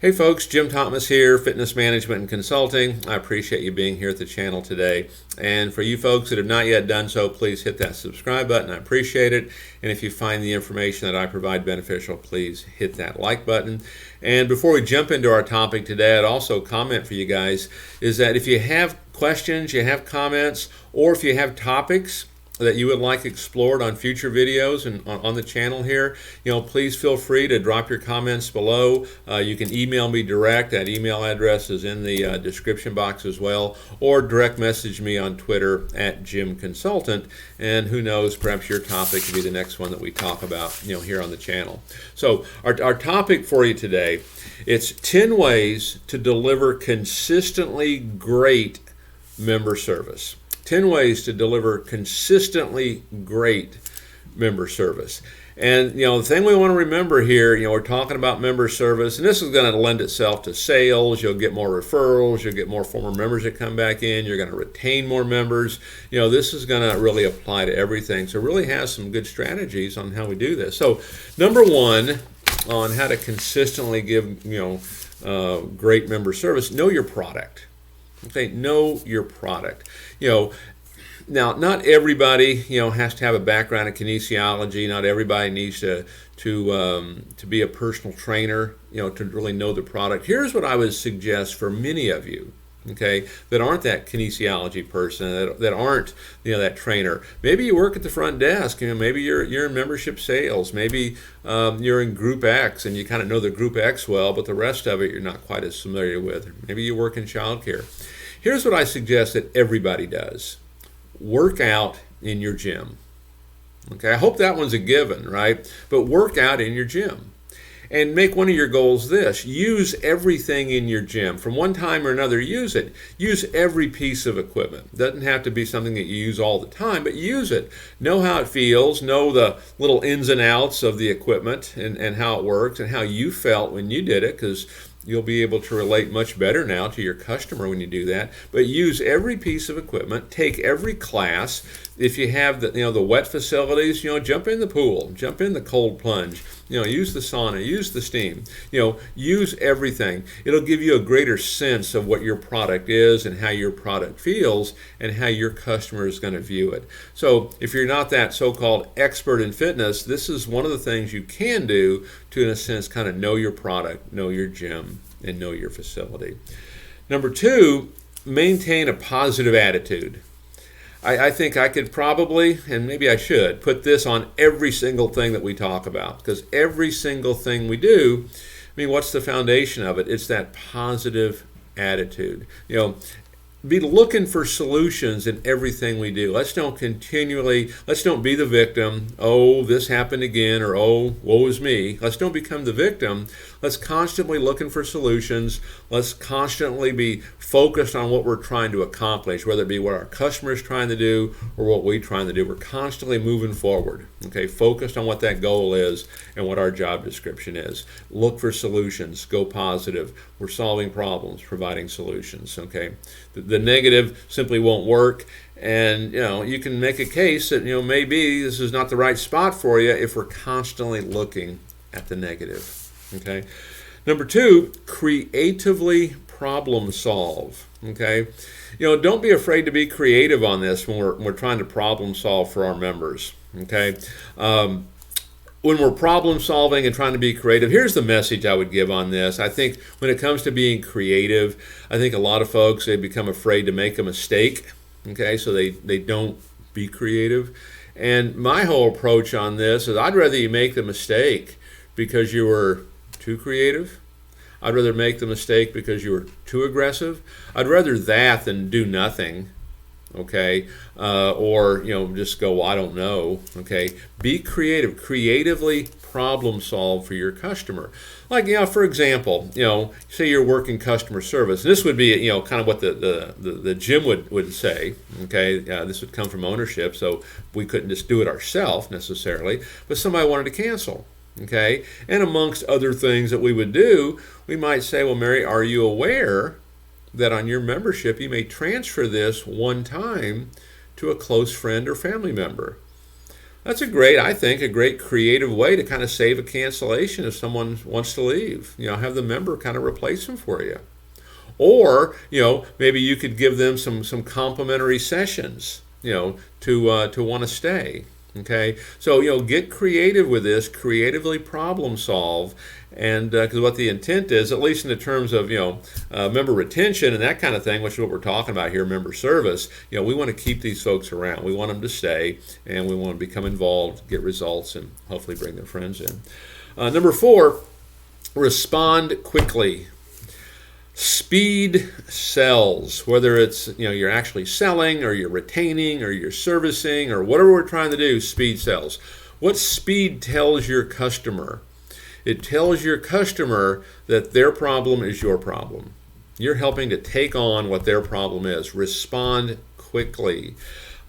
Hey folks, Jim Thomas here, Fitness Management and Consulting. I appreciate you being here at the channel today. And for you folks that have not yet done so, please hit that subscribe button. I appreciate it. And if you find the information that I provide beneficial, please hit that like button. And before we jump into our topic today, I'd also comment for you guys is that if you have questions, you have comments, or if you have topics that you would like explored on future videos and on the channel here, please feel free to drop your comments below. You can email me direct. That email address is in the description box as well, or direct message me on Twitter at Jim Consultant. And who knows, perhaps your topic could be the next one that we talk about, here on the channel. So our topic for you today, it's 10 ways to deliver consistently great member service. 10 ways to deliver consistently great member service. And the thing we want to remember here, we're talking about member service, and this is going to lend itself to sales. You'll get more referrals, you'll get more former members that come back in, you're going to retain more members. This is going to really apply to everything. So it really has some good strategies on how we do this. So number one on how to consistently give great member service, know your product. Okay, know your product. Now not everybody has to have a background in kinesiology. Not everybody needs to be a personal trainer to really know the product. Here's what I would suggest for many of you, okay, that aren't that kinesiology person, that aren't that trainer. Maybe you work at the front desk. Maybe you're in membership sales. Maybe you're in Group X and you kind of know the Group X well, but the rest of it you're not quite as familiar with. Maybe you work in childcare. Here's what I suggest that everybody does. Work out in your gym. Okay, I hope that one's a given, right? But work out in your gym. And make one of your goals this. Use everything in your gym. From one time or another, use it. Use every piece of equipment. It doesn't have to be something that you use all the time, but use it. Know how it feels. Know the little ins and outs of the equipment and how it works and how you felt when you did it, because you'll be able to relate much better now to your customer when you do that. But use every piece of equipment. Take every class. If you have the wet facilities, jump in the pool, jump in the cold plunge. Use the sauna, use the steam. Use everything. It'll give you a greater sense of what your product is and how your product feels and how your customer is going to view it. So if you're not that so-called expert in fitness, this is one of the things you can do to, in a sense, kind of know your product, know your gym, and know your facility. Number two, maintain a positive attitude. I think I could probably, and maybe I should, put this on every single thing that we talk about, because every single thing we do, what's the foundation of it? It's that positive attitude. Be looking for solutions in everything we do. Let's don't be the victim. Oh, this happened again, or oh, woe is me. Let's don't become the victim. Let's constantly looking for solutions. Let's constantly be focused on what we're trying to accomplish, whether it be what our customer is trying to do or what we're trying to do. We're constantly moving forward, okay, focused on what that goal is and what our job description is. Look for solutions. Go positive. We're solving problems, providing solutions, okay. The negative simply won't work, and you can make a case that maybe this is not the right spot for you if we're constantly looking at the negative. Okay. Number two, creatively problem solve. Okay. Don't be afraid to be creative on this when we're trying to problem solve for our members. Okay. When we're problem solving and trying to be creative, here's the message I would give on this. I think when it comes to being creative, I think a lot of folks, they become afraid to make a mistake. Okay, so they don't be creative. And my whole approach on this is I'd rather you make the mistake because you were too creative. I'd rather make the mistake because you were too aggressive. I'd rather that than do nothing. Okay, or just go, well, I don't know. Okay, be creative, creatively problem solve for your customer. Like for example, say you're working customer service. This would be kind of what the gym would say. Okay, this would come from ownership, so we couldn't just do it ourselves necessarily. But somebody wanted to cancel. Okay, and amongst other things that we would do, we might say, well, Mary, are you aware that on your membership you may transfer this one time to a close friend or family member? That's I think, a great creative way to kind of save a cancellation if someone wants to leave. Have the member kind of replace them for you. Or, maybe you could give them some complimentary sessions, to want to stay. Okay, so get creative with this, creatively problem solve, and because what the intent is, at least in the terms of member retention and that kind of thing, which is what we're talking about here, member service. We want to keep these folks around. We want them to stay, and we want to become involved, get results, and hopefully bring their friends in. Number 4, respond quickly. Speed sells, whether it's you're actually selling or you're retaining or you're servicing or whatever we're trying to do. Speed sells. What speed tells your customer? It tells your customer that their problem is your problem. You're helping to take on what their problem is. Respond quickly.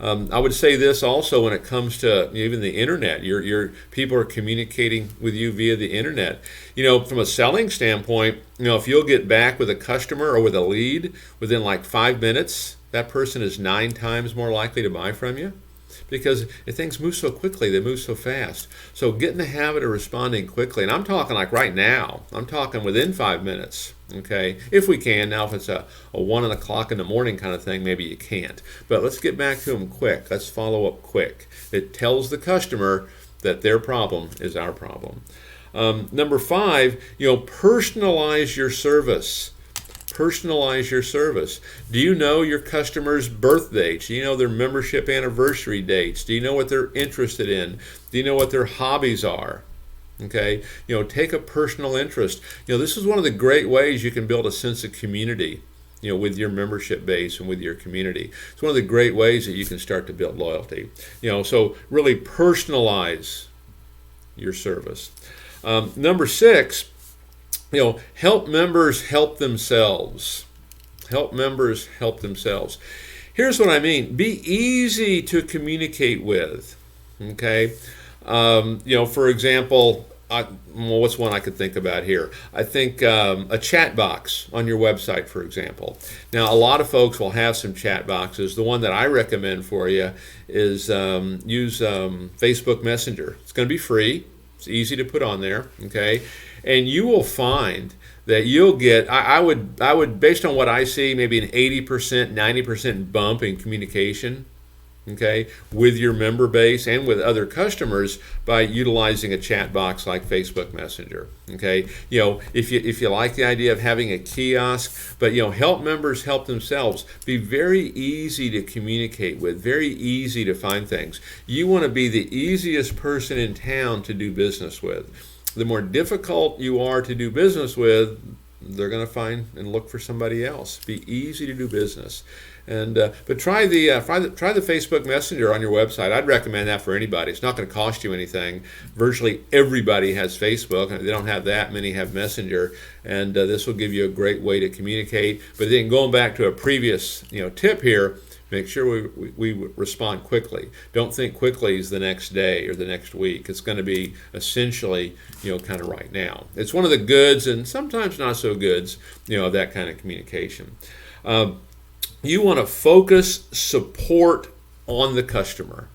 I would say this also when it comes to even the internet. Your people are communicating with you via the internet. From a selling standpoint, if you'll get back with a customer or with a lead within like 5 minutes, that person is 9 times more likely to buy from you. Because things move so quickly, they move so fast. So get in the habit of responding quickly. And I'm talking like right now. I'm talking within 5 minutes. Okay, if we can. Now, if it's a 1 o'clock in the morning kind of thing, maybe you can't. But let's get back to them quick. Let's follow up quick. It tells the customer that their problem is our problem. Number 5, personalize your service. Personalize your service. Do you know your customers' birth dates? Do you know their membership anniversary dates? Do you know what they're interested in? Do you know what their hobbies are? Okay, take a personal interest. This is one of the great ways you can build a sense of community, with your membership base and with your community. It's one of the great ways that you can start to build loyalty. So really personalize your service. Number 6, help members help themselves. Help members help themselves. Here's what I mean. Be easy to communicate with. Okay. For example, what's one I could think about here? I think a chat box on your website, for example. Now, a lot of folks will have some chat boxes. The one that I recommend for you is use Facebook Messenger. It's going to be free. It's easy to put on there. Okay. And you will find that you'll get, I would, based on what I see, maybe an 80%, 90% bump in communication, okay, with your member base and with other customers by utilizing a chat box like Facebook Messenger. Okay, if you like the idea of having a kiosk, but help members help themselves. Be very easy to communicate with, very easy to find things. You want to be the easiest person in town to do business with. The more difficult you are to do business with, they're going to find and look for somebody else. Be easy to do business, but try the Facebook Messenger on your website. I'd recommend that for anybody. It's not going to cost you anything. Virtually everybody has Facebook, and if they don't have that, many have Messenger, and this will give you a great way to communicate. But then going back to a previous tip here. Make sure we respond quickly. Don't think quickly is the next day or the next week. It's going to be essentially, kind of right now. It's one of the goods and sometimes not so goods, of that kind of communication. You want to focus support on the customer.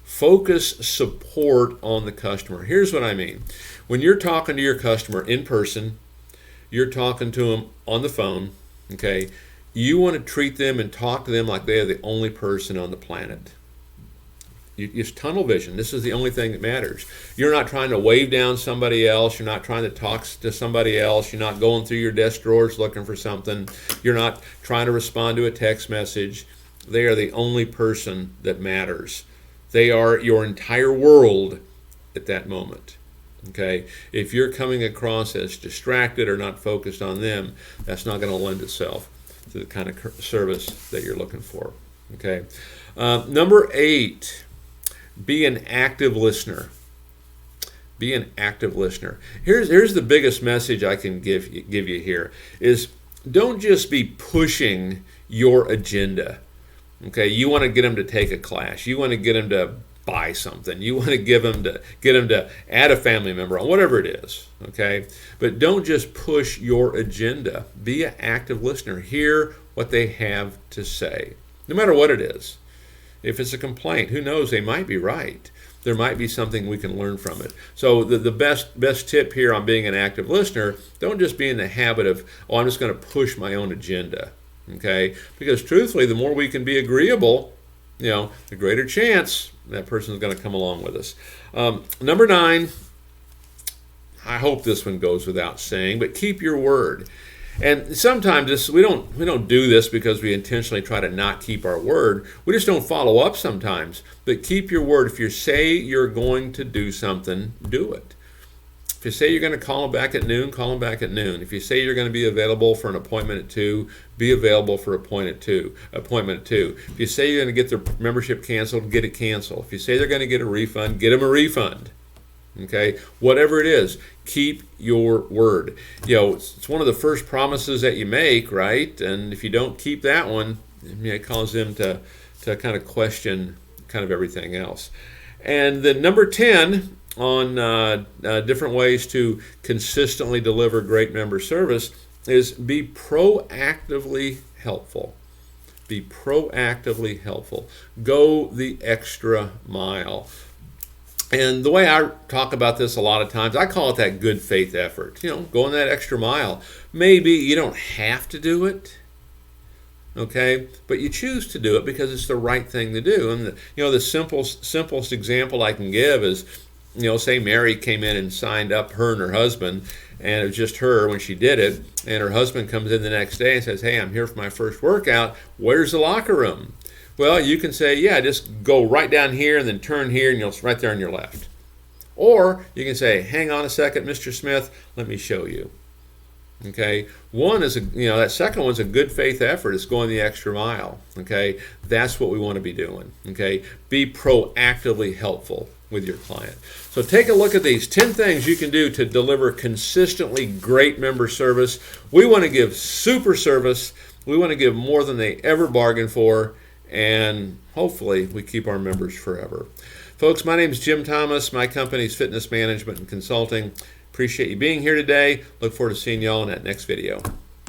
Focus support on the customer. Here's what I mean. When you're talking to your customer in person, you're talking to them on the phone, okay? You want to treat them and talk to them like they are the only person on the planet. It's tunnel vision. This is the only thing that matters. You're not trying to wave down somebody else. You're not trying to talk to somebody else. You're not going through your desk drawers looking for something. You're not trying to respond to a text message. They are the only person that matters. They are your entire world at that moment. Okay? If you're coming across as distracted or not focused on them, that's not going to lend itself to the kind of service that you're looking for. Okay. Number 8, be an active listener. Be an active listener. Here's the biggest message I can give you here is don't just be pushing your agenda. Okay, you want to get them to take a class. You want to get them to buy something. You want to get them to add a family member on, whatever it is. Okay, but don't just push your agenda. Be an active listener. Hear what they have to say, no matter what it is. If it's a complaint, who knows, they might be right. There might be something we can learn from it. So the best tip here on being an active listener, don't just be in the habit of, oh, I'm just going to push my own agenda. Okay? Because truthfully, the more we can be agreeable, the greater chance that person is going to come along with us. Number 9, I hope this one goes without saying, but keep your word. And sometimes we don't do this because we intentionally try to not keep our word. We just don't follow up sometimes. But keep your word. If you say you're going to do something, do it. If you say you're going to call them back at noon, call them back at noon. If you say you're going to be available for an appointment at 2, be available for appointment at 2. If you say you're going to get their membership canceled, get it canceled. If you say they're going to get a refund, get them a refund. Okay, whatever it is, keep your word. It's one of the first promises that you make, right? And if you don't keep that one, it causes them to kind of question kind of everything else. And then number 10 on different ways to consistently deliver great member service is be proactively helpful. Be proactively helpful. Go the extra mile. And the way I talk about this a lot of times, I call it that good faith effort. Going that extra mile. Maybe you don't have to do it, okay? But you choose to do it because it's the right thing to do. And the simplest example I can give is, say Mary came in and signed up, her and her husband, and it was just her when she did it. And her husband comes in the next day and says, "Hey, I'm here for my first workout. Where's the locker room?" Well, you can say, yeah, just go right down here and then turn here, and you'll right there on your left. Or you can say, hang on a second, Mr. Smith, let me show you. Okay, one is that second one's a good faith effort. It's going the extra mile. Okay, that's what we want to be doing. Okay, be proactively helpful with your client. So take a look at these 10 things you can do to deliver consistently great member service. We want to give super service. We want to give more than they ever bargained for. And hopefully we keep our members forever. Folks, my name is Jim Thomas. My company is Fitness Management and Consulting. Appreciate you being here today. Look forward to seeing you all in that next video.